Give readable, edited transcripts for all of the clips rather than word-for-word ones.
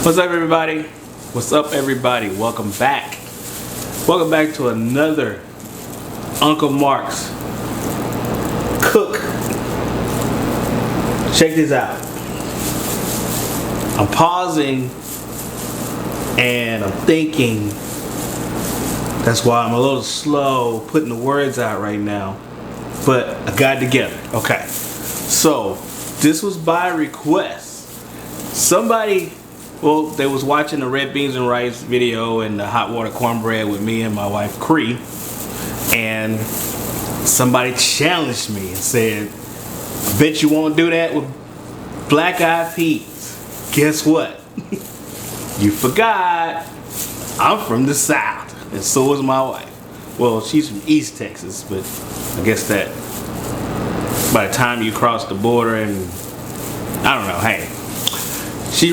What's up, everybody? What's up, everybody? Welcome back. Welcome back to another Uncle Marc's Cook. Check this out. I'm pausing and I'm thinking. That's why I'm a little slow putting the words out right now. But I got it together. Okay. So, this was by request. Somebody, well, they was watching the red beans and rice video and the hot water cornbread with me and my wife Cree, and somebody challenged me and said, I bet you won't do that with black eyed peas. Guess what? You forgot I'm from the South, and so is my wife. Well, she's from East Texas, but I guess that by the time you cross the border, and I don't know, hey, she's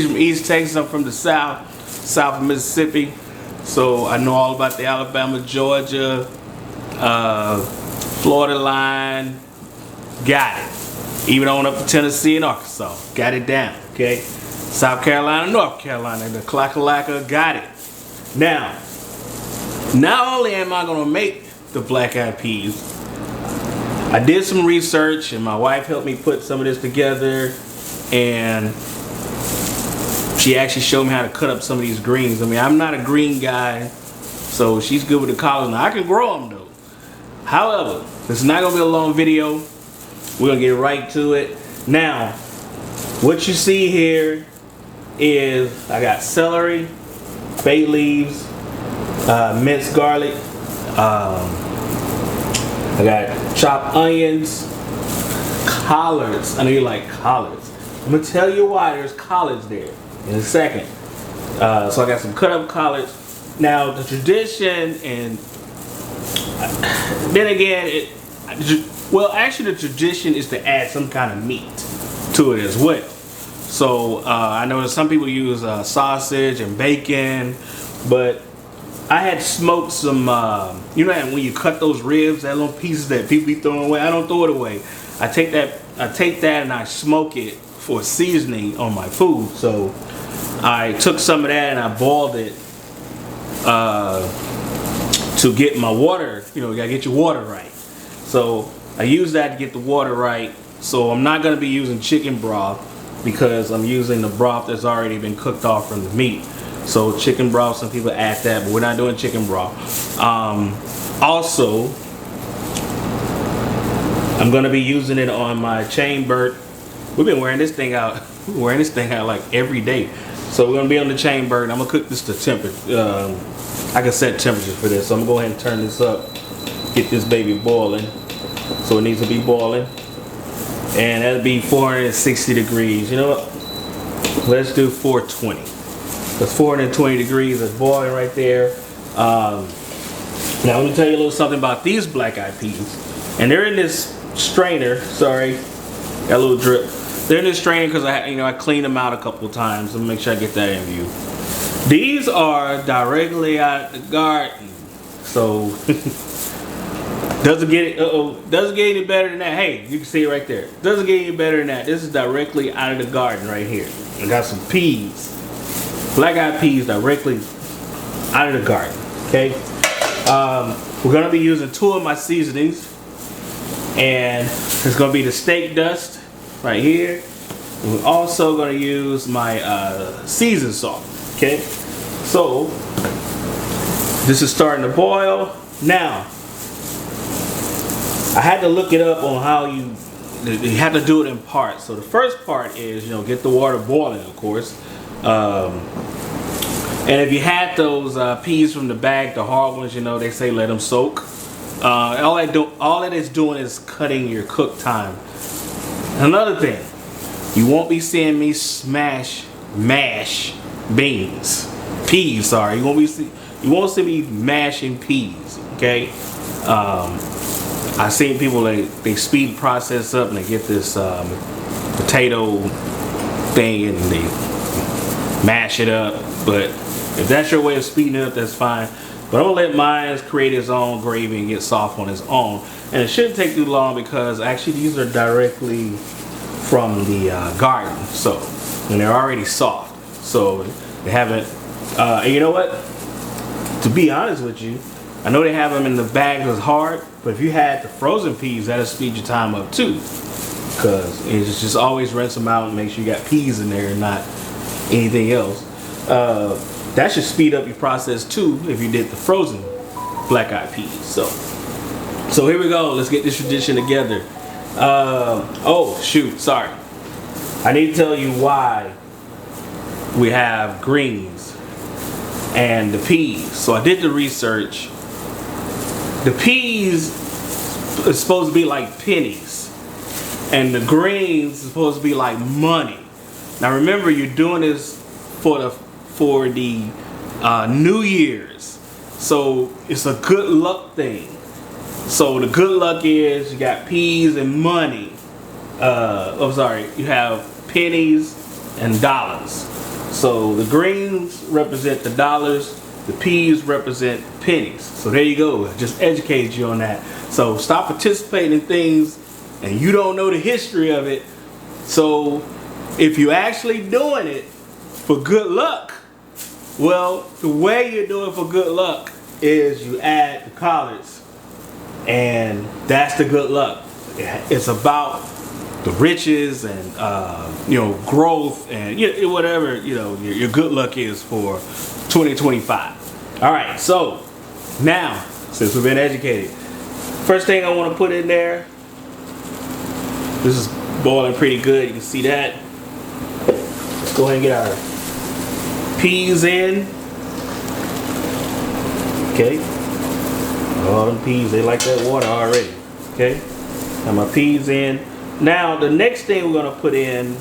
from East Texas, I'm from the South of Mississippi, so I know all about the Alabama, Georgia, Florida line. Got it. Even on up to Tennessee and Arkansas, got it down. Okay, South Carolina, North Carolina, the Clackalacka, got it. Now, not only am I gonna make the black eyed peas, I did some research and my wife helped me put some of this together, and she actually showed me how to cut up some of these greens. I mean, I'm not a green guy, so she's good with the collards. Now, I can grow them though. However, this is not gonna be a long video. We're gonna get right to it. Now, what you see here is I got celery, bay leaves, minced garlic, I got chopped onions, collards. I know you like collards. I'm gonna tell you why there's collards there in a second. So I got some cut up collards. Now the tradition, and then again, actually the tradition is to add some kind of meat to it as well. So I know that some people use sausage and bacon, but I had smoked some, you know when you cut those ribs, that little pieces that people be throwing away, I don't throw it away. I take that and I smoke it for seasoning on my food. So I took some of that and I boiled it to get my water, you gotta get your water right. So I use that to get the water right. So I'm not gonna be using chicken broth because I'm using the broth that's already been cooked off from the meat. So chicken broth, some people add that, but we're not doing chicken broth. Also, I'm gonna be using it on my chain bird. We've been wearing this thing out. We're wearing this thing out like every day. So we're gonna be on the chain bird. I'm gonna cook this to temperature. I can set temperatures for this. So I'm gonna go ahead and turn this up. Get this baby boiling. So it needs to be boiling, and that'll be 460 degrees. You know what? Let's do 420. That's 420 degrees. That's boiling right there. Now let me tell you a little something about these black eyed peas. And they're in this strainer. Sorry, got a little drip. They're in this strainer because I cleaned them out a couple of times. Let me make sure I get that in view. These are directly out of the garden, so doesn't get any better than that. Hey, you can see it right there. Doesn't get any better than that. This is directly out of the garden right here. I got some peas, black eyed peas directly out of the garden. Okay, we're gonna be using 2 of my seasonings, and it's gonna be the steak dust right here. And we're also gonna use my seasoned salt. Okay, so this is starting to boil now. I had to look it up on how you have to do it in parts. So the first part is, get the water boiling, of course. And if you had those peas from the bag, the hard ones, they say let them soak. All that is doing is cutting your cook time. Another thing, you won't be seeing me mash peas. Sorry, you won't see me mashing peas. Okay. I've seen people they speed process up and they get this potato thing and they mash it up. But if that's your way of speeding it up, that's fine. But I'm gonna let mine create its own gravy and get soft on its own. And it shouldn't take too long because actually these are directly from the garden, and they're already soft. So they haven't. And you know what? To be honest with you, I know they have them in the bags as hard, but if you had the frozen peas, that'll speed your time up too. Because it's just always rinse them out and make sure you got peas in there and not anything else. That should speed up your process too if you did the frozen black-eyed peas. So here we go. Let's get this tradition together. Oh shoot, sorry. I need to tell you why we have greens and the peas. So I did the research. The peas is supposed to be like pennies, and the greens is supposed to be like money. Now remember, you're doing this for the New Year's, so it's a good luck thing. So the good luck is you got peas and money. You have pennies and dollars. So the greens represent the dollars, the peas represent pennies. So there you go. Just educate you on that. So stop participating in things and you don't know the history of it. So if you're actually doing it for good luck, well, the way you're doing it for good luck is you add the collards, and that's the good luck. It's about the riches and growth and whatever your good luck is for 2025. All right, so now since we've been educated, first thing I want to put in there, this is boiling pretty good, you can see that. Let's go ahead and get our peas in. Okay, all them peas, they like that water already. Okay, got my peas in. Now the next thing we're gonna put in,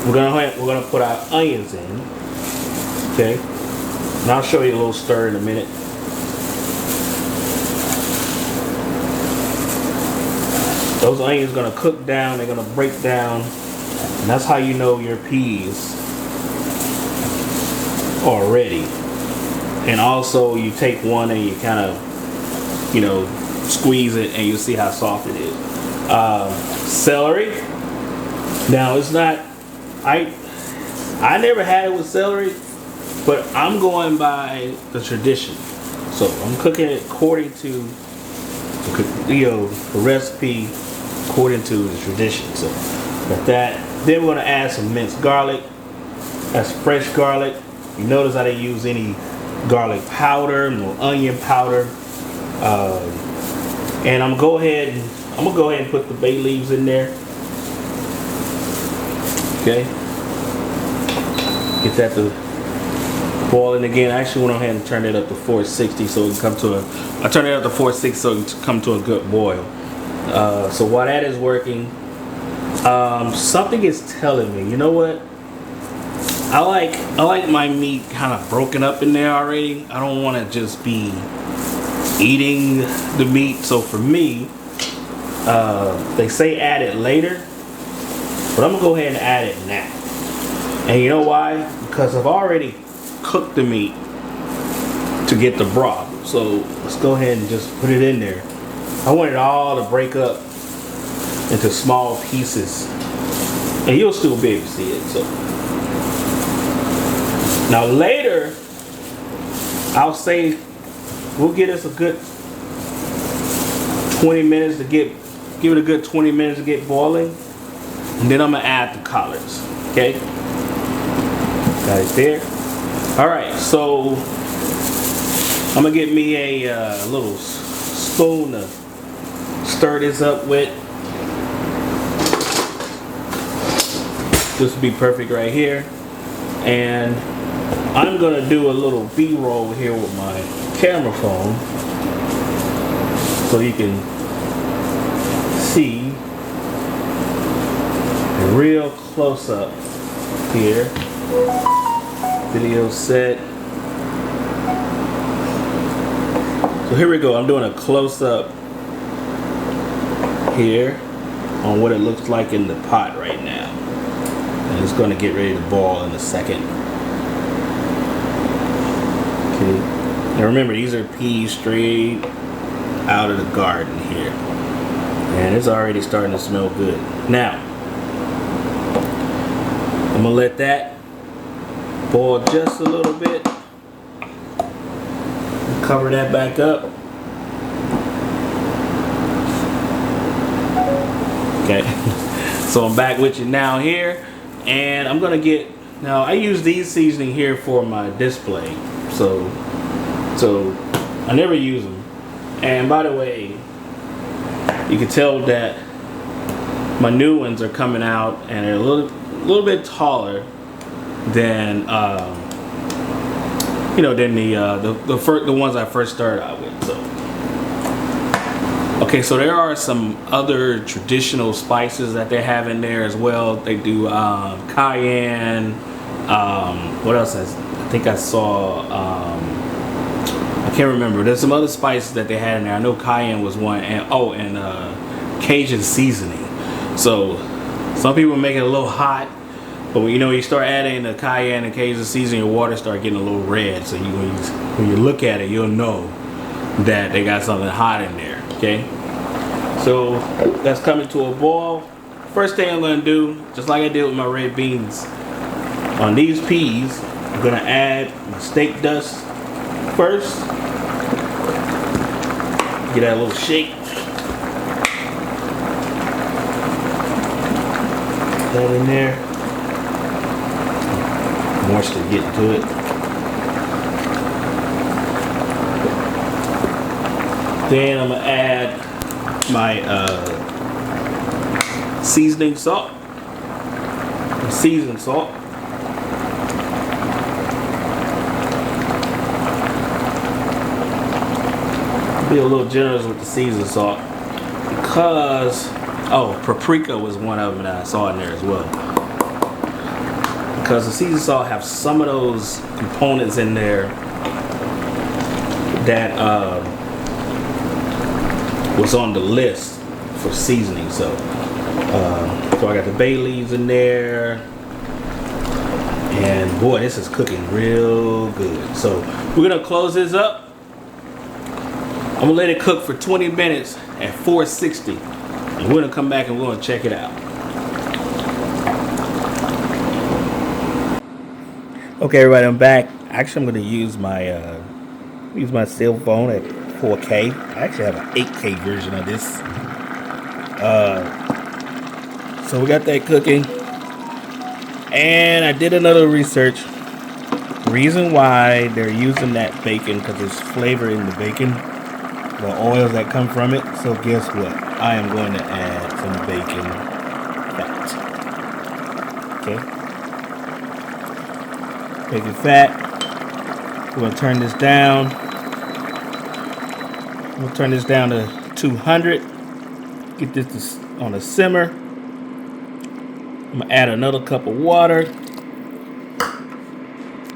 we're gonna put our onions in. Okay, and I'll show you a little stir in a minute. Those onions are gonna cook down, they're gonna break down, and that's how you know your peas are ready. And also you take one and you kind of squeeze it and you see how soft it is. Celery. Now it's not, I never had it with celery, but I'm going by the tradition. So I'm cooking it according to the recipe, according to the tradition. So got that. Then we're gonna add some minced garlic. That's fresh garlic. You notice I didn't use any garlic powder, no onion powder. And I'm gonna go ahead and put the bay leaves in there. Okay. Get that to boiling again. I actually went ahead and turned it up to 460 so it can come to I turned it up to 460 so it can come to a good boil. So while that is working, something is telling me, you know what? I like my meat kind of broken up in there already. I don't want to just be eating the meat. So for me, they say add it later, but I'm gonna go ahead and add it now. And you know why? Because I've already cooked the meat to get the broth. So let's go ahead and just put it in there. I want it all to break up into small pieces, and you'll still be able to see it. So now later, I'll say we'll get us a good 20 minutes to give it a good 20 minutes to get boiling, and then I'm gonna add the collards. Okay, got it there. All right, so I'm gonna get me a little spoon to stir this up with. This will be perfect right here, and I'm gonna do a little B-roll here with my camera phone so you can see a real close-up here. Video set. So here we go. I'm doing a close-up here on what it looks like in the pot right now, and it's going to get ready to boil in a second. Okay, now remember, these are peas straight out of the garden here, and it's already starting to smell good. Now I'm gonna let that Boil just a little bit. Cover that back up. Okay, so I'm back with you now here, and I'm gonna get, now I use these seasoning here for my display, so I never use them. And by the way, you can tell that my new ones are coming out and they're a little bit taller than than the ones I first started out with. So okay, so there are some other traditional spices that they have in there as well. They do cayenne. What else? I think I saw. I can't remember. There's some other spices that they had in there. I know cayenne was one, and Cajun seasoning. So some people make it a little hot, but when you start adding the cayenne and Cajun seasoning, your water start getting a little red. So when you look at it, you'll know that they got something hot in there. Okay, so that's coming to a boil. First thing I'm going to do, just like I did with my red beans, on these peas, I'm going to add my steak dust first. Get that little shake. That in there. Moisture getting to it. Then I'm gonna add my seasoning salt. Seasoned salt. Be a little generous with the seasoned salt because paprika was one of them that I saw in there as well. Because the seasoned salt have some of those components in there that was on the list for seasoning. So I got the bay leaves in there, and boy, this is cooking real good. So we're gonna close this up. I'm gonna let it cook for 20 minutes at 460, and we're gonna come back and we're gonna check it out. Okay, everybody, I'm back. Actually, I'm gonna use my cell phone at 4K. I actually have an 8K version of this. So we got that cooking, and I did another research. Reason why they're using that bacon, because there's flavor in the bacon, the oils that come from it. So guess what? I am going to add some bacon fat. Okay. Bacon fat. We're going to turn this down. We'll turn this down to 200. Get this on a simmer. I'm going to add another cup of water.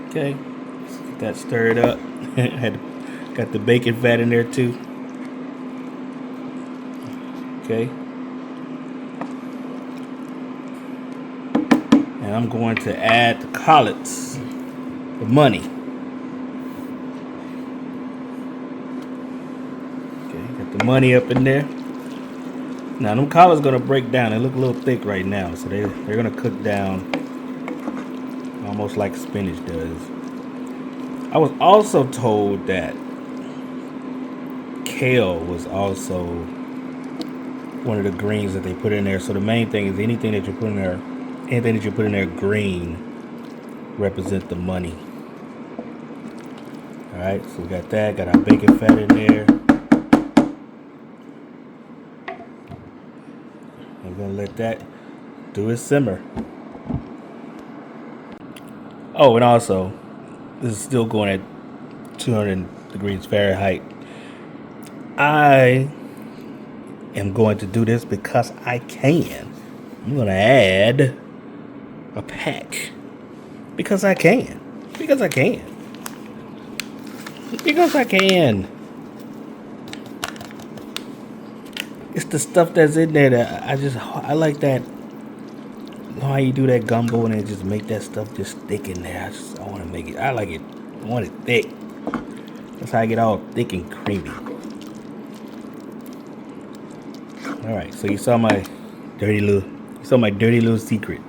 Okay. Let's get that stirred up. Got the bacon fat in there too. Okay. And I'm going to add the collards, the money. Okay, got the money up in there. Now them collards gonna break down. They look a little thick right now, so they're gonna cook down almost like spinach does. I was also told that kale was also one of the greens that they put in there. So the main thing is anything that you put in there green represent the money. All right, so we got that. Got our bacon fat in there. I'm gonna let that do its simmer. Oh, and also, this is still going at 200 degrees Fahrenheit. I am going to do this because I can. I'm going to add a pack. Because I can. Because I can. Because I can. It's the stuff that's in there that I like that. You know how you do that gumbo and then just make that stuff just thick in there. I want to make it. I like it. I want it thick. That's how I get all thick and creamy. All right, so you saw my dirty little secret.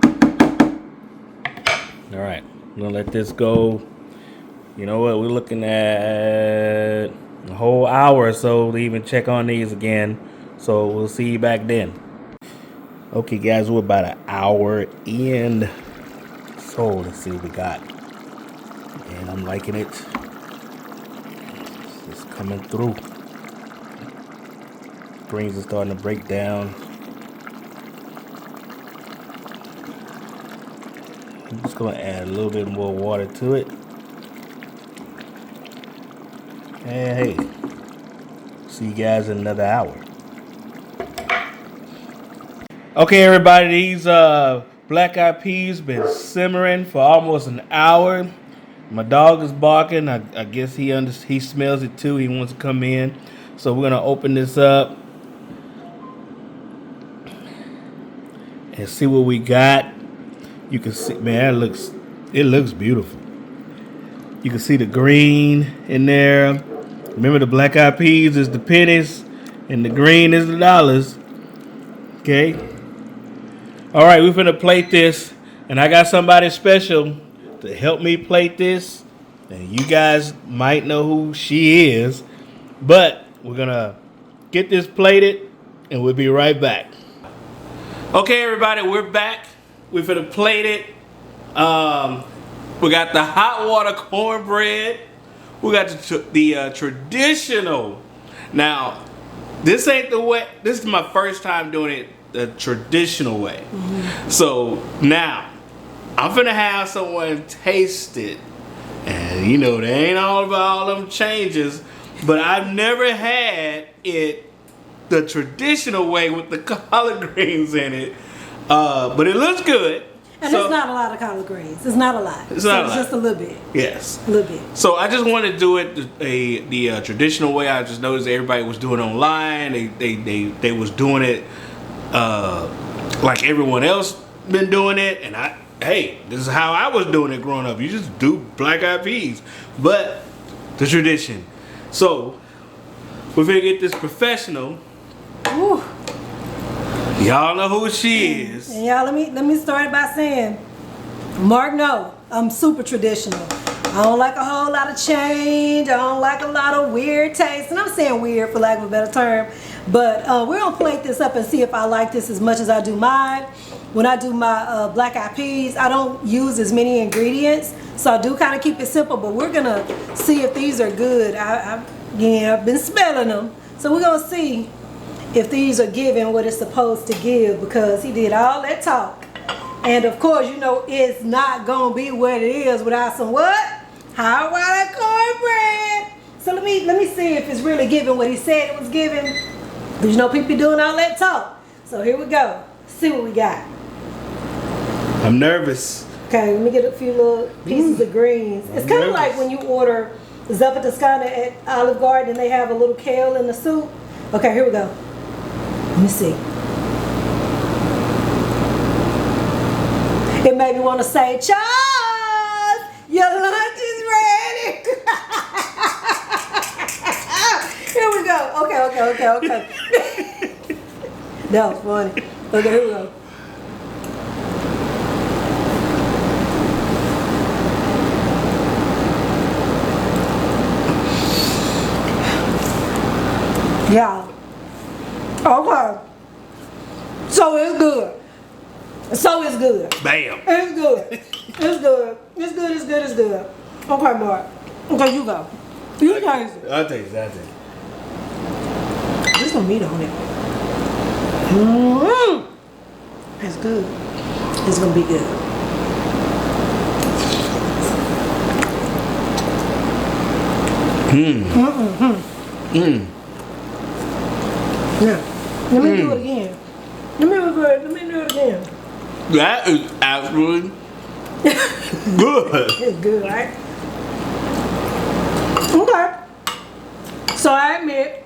All right, I'm gonna let this go. You know what? We're looking at a whole hour or so to even check on these again. So we'll see you back then. Okay, guys, we're about an hour in. So let's see what we got. And I'm liking it. It's coming through. Greens are starting to break down. I'm just gonna add a little bit more water to it. And hey, see you guys in another hour. Okay, everybody, these black eyed peas been simmering for almost an hour. My dog is barking. I guess he smells it too. He wants to come in. So we're gonna open this up and see what we got. You can see, man, it looks beautiful. You can see the green in there. Remember, the black eyed peas is the pennies and the green is the dollars. Okay. All right, we're finna plate this, and I got somebody special to help me plate this. And you guys might know who she is, but we're gonna get this plated, and we'll be right back. Okay, everybody, we're back. We're finna plate it. We got the hot water cornbread. We got the traditional. Now, this ain't the way. This is my first time doing it the traditional way. Mm-hmm. So now, I'm finna have someone taste it. And you know, they ain't all about all them changes. But I've never had it the traditional way with the collard greens in it. But it looks good. And so, it's not a lot of collard greens. It's not a lot. It's not a lot. Just a little bit. Yes. A little bit. So I just wanted to do it the traditional way. I just noticed everybody was doing it online. They was doing it like everyone else been doing it. And hey, this is how I was doing it growing up. You just do black eyed peas. But the tradition. So we're gonna get this professional. Ooh. Y'all know who she is. And y'all, let me start by saying, Mark, no, I'm super traditional. I don't like a whole lot of change. I don't like a lot of weird taste. And I'm saying weird for lack of a better term. But we're going to plate this up and see if I like this as much as I do mine. When I do my black eyed peas, I don't use as many ingredients. So I do kind of keep it simple. But we're going to see if these are good. I've been smelling them. So we're going to see if these are giving what it's supposed to give, because he did all that talk. And of course, you know, it's not going to be what it is without some what? Hot water cornbread. So let me see if it's really giving what he said it was giving. Because you know, people doing all that talk. So here we go. See what we got. I'm nervous. Okay, let me get a few little pieces of greens. It's kind of like when you order Zuppa Toscana at Olive Garden and they have a little kale in the soup. Okay, here we go. Let me see. It made me want to say, Charles, your lunch is ready. Here we go. Okay. That was funny. Okay, here we go. Yeah. Okay. So it's good. Bam. It's good. Okay, Mark. Okay, you go. You taste it. I'll taste it. There's some meat on it. Mm-hmm. It's good. It's gonna be good. Yeah. Let me do it again. Let me do it again. That is absolutely good. It's good, right? Okay. So I admit,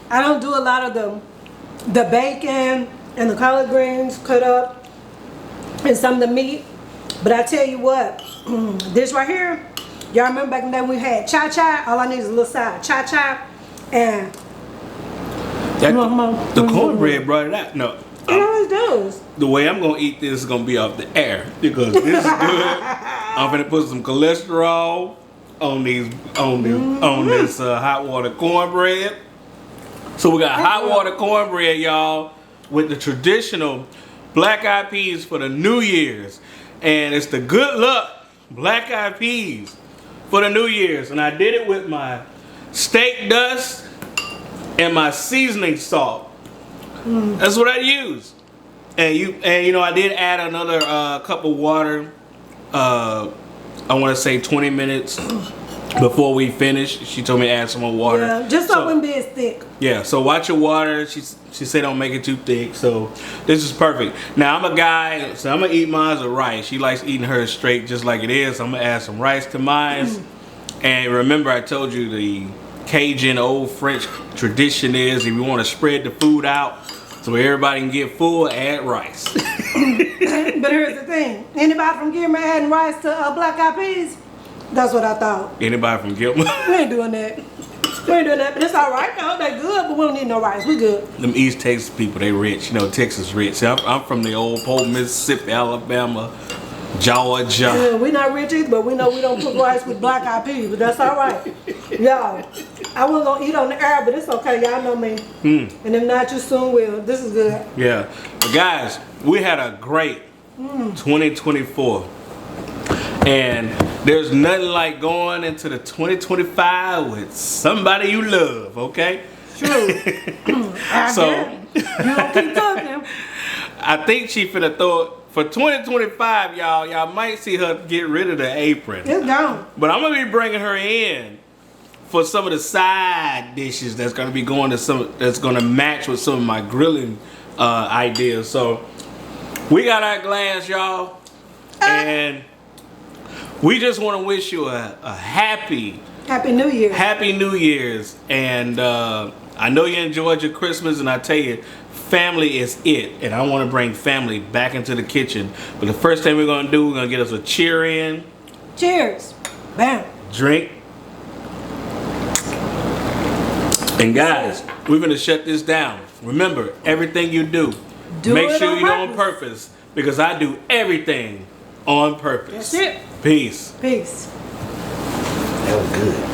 I don't do a lot of the bacon and the collard greens cut up and some of the meat. But I tell you what, this right here, y'all remember back in the day when we had cha-cha? All I need is a little side cha-cha and the cornbread brought it out. No. It always Please do. The way I'm gonna eat this is gonna be off the air because this is good. I'm gonna put some cholesterol on these on this hot water cornbread. So we got hot water cornbread, y'all, with the traditional black eyed peas for the New Year's, and it's the good luck black eyed peas for the New Year's, and I did it with my steak dust and my seasoning salt. That's what I use. And you know I did add another cup of water. I want to say 20 minutes before we finish. She told me to add some more water. Yeah, just so it wouldn't be as thick. Yeah, so watch your water. She said don't make it too thick. So this is perfect. Now I'm a guy, so I'm gonna eat mine with rice. She likes eating hers straight just like it is. So I'm gonna add some rice to mine. And remember I told you the Cajun old French tradition is if you want to spread the food out so everybody can get full, add rice. But here's the thing. Anybody from Gilmer adding rice to black eyed peas? That's what I thought. Anybody from Gilmer? We ain't doing that. We ain't doing that, but it's all right though. They good, but we don't need no rice. We good. Them East Texas people, they rich. You know, Texas rich. See, I'm from the old Pole, Mississippi, Alabama, Georgia. Yeah, we not rich either, but we know we don't put rice with black eyed peas, but that's all right. Y'all, I wasn't gonna eat on the air, but it's okay. Y'all know me. And if not, you soon will. This is good. Yeah. But guys, we had a great 2024. And there's nothing like going into the 2025 with somebody you love, okay? True. So you don't keep talking. I think she finna throw it for 2025, y'all might see her get rid of the apron. It's gone. But I'm gonna be bringing her in for some of the side dishes that's gonna be going to that's gonna match with some of my grilling ideas. So we got our glass, y'all, and we just want to wish you a happy New Year. Happy New Year's. And I know you enjoyed your Christmas, and I tell you, family is it. And I want to bring family back into the kitchen. But the first thing we're going to do, we're going to get us a cheer in. Cheers. Bam. Drink. And guys, we're going to shut this down. Remember, everything you do make sure you do it on purpose. Because I do everything on purpose. That's it. Peace. Peace. That was good.